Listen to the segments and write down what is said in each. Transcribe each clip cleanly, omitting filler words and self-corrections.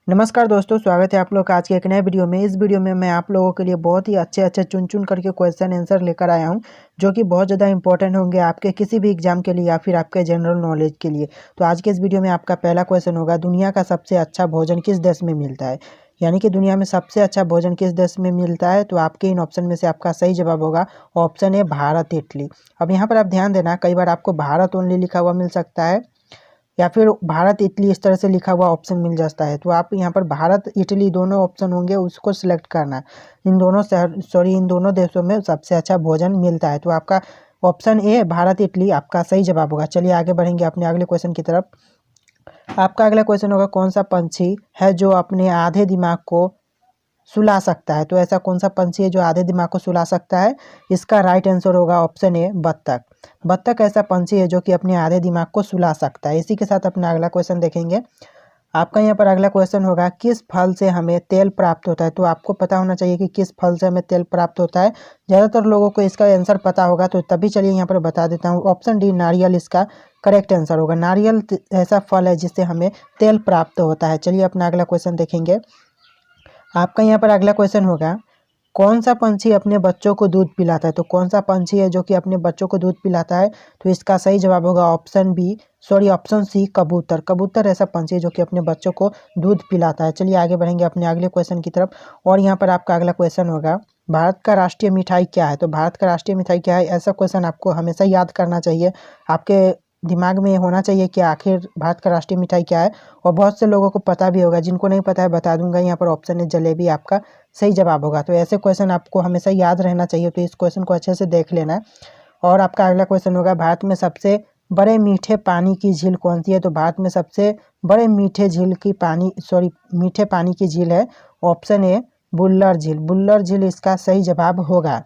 नमस्कार दोस्तों, स्वागत है आप लोग का आज के एक नए वीडियो में। इस वीडियो में मैं आप लोगों के लिए बहुत ही अच्छे चुन करके क्वेश्चन आंसर लेकर आया हूं, जो कि बहुत ज़्यादा इंपॉर्टेंट होंगे आपके किसी भी एग्जाम के लिए या फिर आपके जनरल नॉलेज के लिए। तो आज के इस वीडियो में आपका पहला क्वेश्चन होगा, दुनिया का सबसे अच्छा भोजन किस देश में मिलता है। यानी कि दुनिया में सबसे अच्छा भोजन किस देश में मिलता है। तो आपके इन ऑप्शन में से आपका सही जवाब होगा ऑप्शन ए, भारत, इटली। अब यहाँ पर आप ध्यान देना, कई बार आपको भारत ओनली लिखा हुआ मिल सकता है या फिर भारत इटली इस तरह से लिखा हुआ ऑप्शन मिल जाता है। तो आप यहाँ पर भारत इटली दोनों ऑप्शन होंगे, उसको सिलेक्ट करना। इन दोनों देशों में सबसे अच्छा भोजन मिलता है। तो आपका ऑप्शन ए, भारत इटली, आपका सही जवाब होगा। चलिए आगे बढ़ेंगे अपने अगले क्वेश्चन की तरफ। आपका अगला क्वेश्चन होगा, कौन सा पंछी है जो अपने आधे दिमाग को सुला सकता है। तो ऐसा कौन सा पंछी है जो आधे दिमाग को सुला सकता है। इसका राइट आंसर होगा ऑप्शन ए, बत्तख। बत्तख ऐसा पंछी है जो कि अपने आधे दिमाग को सुला सकता है। इसी के साथ अपना अगला क्वेश्चन देखेंगे। आपका यहाँ पर अगला क्वेश्चन होगा, किस फल से हमें तेल प्राप्त होता है। तो आपको पता होना चाहिए कि किस फल से हमें तेल प्राप्त होता है। ज़्यादातर लोगों को इसका आंसर पता होगा, तो तभी चलिए यहाँ पर बता देता हूँ। ऑप्शन डी, नारियल, इसका करेक्ट आंसर होगा। नारियल ऐसा फल है जिससे हमें तेल प्राप्त होता है। चलिए अपना अगला क्वेश्चन देखेंगे। आपका यहाँ पर अगला क्वेश्चन होगा, कौन सा पंछी अपने बच्चों को दूध पिलाता है। तो कौन सा पंछी है जो कि अपने बच्चों को दूध पिलाता है। तो इसका सही जवाब होगा ऑप्शन सी, कबूतर। कबूतर ऐसा पंछी है जो कि अपने बच्चों को दूध पिलाता है। चलिए आगे बढ़ेंगे अपने अगले क्वेश्चन की तरफ। और यहाँ पर आपका अगला क्वेश्चन होगा, भारत का राष्ट्रीय मिठाई क्या है। तो भारत का राष्ट्रीय मिठाई क्या है, ऐसा क्वेश्चन आपको हमेशा याद करना चाहिए। आपके दिमाग में होना चाहिए कि आखिर भारत का राष्ट्रीय मिठाई क्या है। और बहुत से लोगों को पता भी होगा, जिनको नहीं पता है बता दूंगा। यहाँ पर ऑप्शन है जलेबी, आपका सही जवाब होगा। तो ऐसे क्वेश्चन आपको हमेशा याद रहना चाहिए, तो इस क्वेश्चन को अच्छे से देख लेना। और आपका अगला क्वेश्चन होगा, भारत में सबसे बड़े मीठे पानी की झील कौन सी है। तो भारत में सबसे बड़े मीठे पानी की झील है ऑप्शन ए, बुल्लर झील। बुल्लर झील इसका सही जवाब होगा।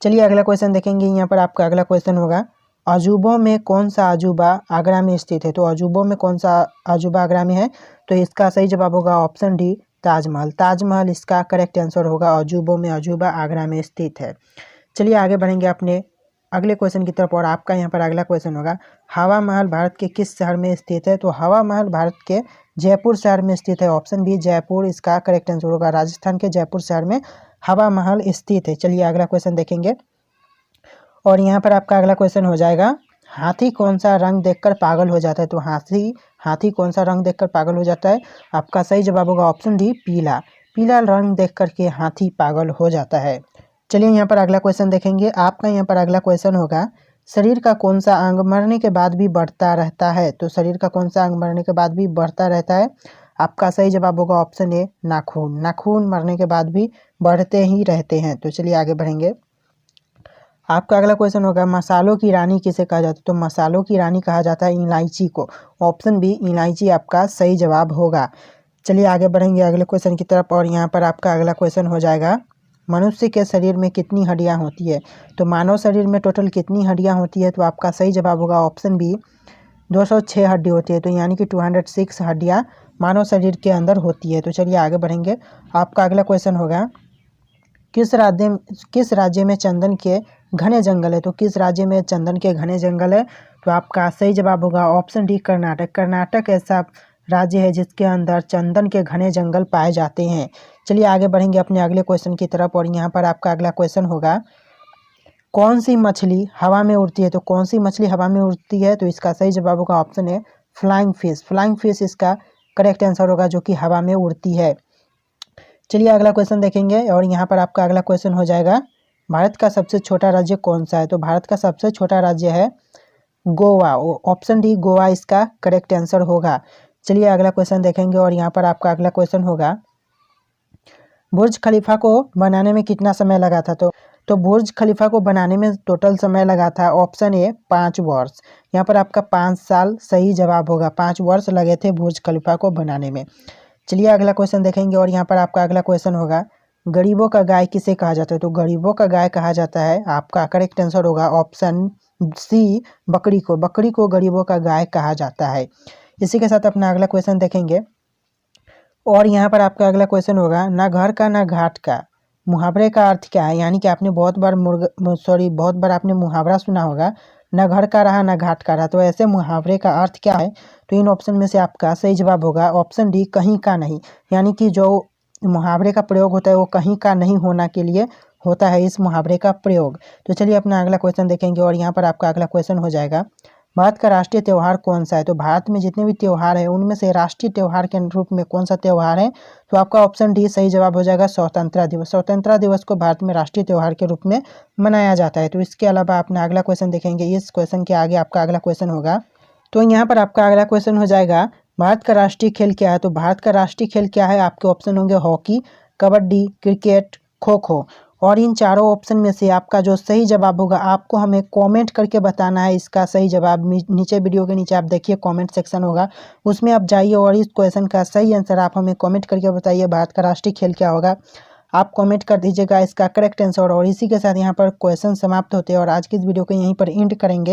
चलिए अगला क्वेश्चन देखेंगे। यहाँ पर आपका अगला क्वेश्चन होगा, अजूबों में कौन सा अजूबा आगरा में स्थित है। तो अजूबों में कौन सा अजूबा आगरा में है। तो इसका सही जवाब होगा ऑप्शन डी, ताजमहल। ताजमहल इसका करेक्ट आंसर होगा। अजूबों में अजूबा आगरा में स्थित है। चलिए आगे बढ़ेंगे अपने अगले क्वेश्चन की तरफ। और आपका यहाँ पर अगला क्वेश्चन होगा, हवा महल भारत के किस शहर में स्थित है। तो हवा महल भारत के जयपुर शहर में स्थित है। ऑप्शन बी, जयपुर, इसका करेक्ट आंसर होगा। राजस्थान के जयपुर शहर में हवा महल स्थित है। चलिए अगला क्वेश्चन देखेंगे। और यहाँ पर आपका अगला क्वेश्चन हो जाएगा, हाथी कौन सा रंग देखकर पागल हो जाता है। तो हाथी कौन सा रंग देखकर पागल हो जाता है। आपका सही जवाब होगा ऑप्शन डी, पीला। पीला रंग देख करके हाथी पागल हो जाता है। चलिए यहाँ पर अगला क्वेश्चन देखेंगे। आपका यहाँ पर अगला क्वेश्चन होगा, शरीर का कौन सा अंग मरने के बाद भी बढ़ता रहता है। तो शरीर का कौन सा अंग मरने के बाद भी बढ़ता रहता है। आपका सही जवाब होगा ऑप्शन ए, नाखून। नाखून मरने के बाद भी बढ़ते ही रहते हैं। तो चलिए आगे बढ़ेंगे। आपका अगला क्वेश्चन होगा, मसालों की रानी किसे कहा जाता है। तो मसालों की रानी कहा जाता है इलायची को। ऑप्शन बी, इलायची, आपका सही जवाब होगा। चलिए आगे बढ़ेंगे अगले क्वेश्चन की तरफ। और यहाँ पर आपका अगला क्वेश्चन हो जाएगा, मनुष्य के शरीर में कितनी हड्डियाँ होती है। तो मानव शरीर में टोटल कितनी हड्डियाँ होती है। तो आपका सही जवाब होगा ऑप्शन बी, 206 हड्डी होती है। तो यानी कि 206 हड्डियाँ मानव शरीर के अंदर होती है। तो चलिए आगे बढ़ेंगे। आपका अगला क्वेश्चन होगा, किस राज्य में चंदन के घने जंगल है। तो किस राज्य में चंदन के घने जंगल है। तो आपका सही जवाब होगा ऑप्शन डी, कर्नाटक। कर्नाटक ऐसा राज्य है जिसके अंदर चंदन के घने जंगल पाए जाते हैं। चलिए आगे बढ़ेंगे अपने अगले क्वेश्चन की तरफ। और यहाँ पर आपका अगला क्वेश्चन होगा, कौन सी मछली हवा में उड़ती है। तो कौन सी मछली हवा में उड़ती है। तो इसका सही जवाब होगा option A, flying fish. Flying fish इसका करेक्ट आंसर होगा, जो कि हवा में उड़ती है। चलिए अगला क्वेश्चन देखेंगे। और यहाँ पर आपका अगला क्वेश्चन हो जाएगा, भारत का सबसे छोटा राज्य कौन सा है। तो भारत का सबसे छोटा राज्य है गोवा। ऑप्शन डी, गोवा, इसका करेक्ट आंसर होगा। चलिए अगला क्वेश्चन देखेंगे। और यहाँ पर आपका अगला क्वेश्चन होगा, बुर्ज खलीफा को बनाने में कितना समय लगा था। तो बुर्ज खलीफा को बनाने में टोटल समय लगा था ऑप्शन ए, 5 वर्ष। यहाँ पर आपका 5 साल सही जवाब होगा। 5 वर्ष लगे थे बुर्ज खलीफा को बनाने में। चलिए अगला क्वेश्चन देखेंगे। और यहाँ पर आपका अगला क्वेश्चन होगा, गरीबों का गाय किसे कहा जाता है। तो गरीबों का गाय कहा जाता है, आपका करेक्ट आंसर होगा ऑप्शन सी, बकरी को। बकरी को गरीबों का गाय कहा जाता है। इसी के साथ अपना अगला क्वेश्चन देखेंगे। और यहाँ पर आपका अगला क्वेश्चन होगा, ना घर का ना घाट का मुहावरे का अर्थ क्या है। यानी कि आपने बहुत बार आपने मुहावरा सुना होगा, ना घर का रहा ना घाट का रहा। तो ऐसे मुहावरे का अर्थ क्या है। तो इन ऑप्शन में से आपका सही जवाब होगा ऑप्शन डी, कहीं का नहीं। यानी कि जो मुहावरे का प्रयोग होता है वो कहीं का नहीं होना के लिए होता है इस मुहावरे का प्रयोग। तो चलिए अपना अगला क्वेश्चन देखेंगे और यहाँ पर आपका अगला क्वेश्चन हो जाएगा, भारत का राष्ट्रीय त्यौहार कौन सा है? तो भारत में जितने भी त्यौहार है उनमें से राष्ट्रीय त्यौहार के रूप में कौन सा त्यौहार है? तो आपका ऑप्शन डी सही जवाब हो जाएगा स्वतंत्रता दिवस। स्वतंत्रता दिवस को भारत में राष्ट्रीय त्यौहार के रूप में मनाया जाता है। तो इसके अलावा अपना अगला क्वेश्चन देखेंगे, इस क्वेश्चन के आगे आपका अगला क्वेश्चन होगा। तो यहाँ पर आपका अगला क्वेश्चन हो जाएगा, भारत का राष्ट्रीय खेल क्या है? तो भारत का राष्ट्रीय खेल क्या है? आपके ऑप्शन होंगे हॉकी, कबड्डी, क्रिकेट, खो खो। और इन चारों ऑप्शन में से आपका जो सही जवाब होगा आपको हमें कमेंट करके बताना है इसका सही जवाब। नीचे वीडियो के नीचे आप देखिए कमेंट सेक्शन होगा, उसमें आप जाइए और इस क्वेश्चन का सही आंसर आप हमें कमेंट करके बताइए भारत का राष्ट्रीय खेल क्या होगा। आप कमेंट कर दीजिएगा इसका करेक्ट आंसर। और इसी के साथ यहाँ पर क्वेश्चन समाप्त होते हैं और आज की इस वीडियो को यहीं पर एंड करेंगे।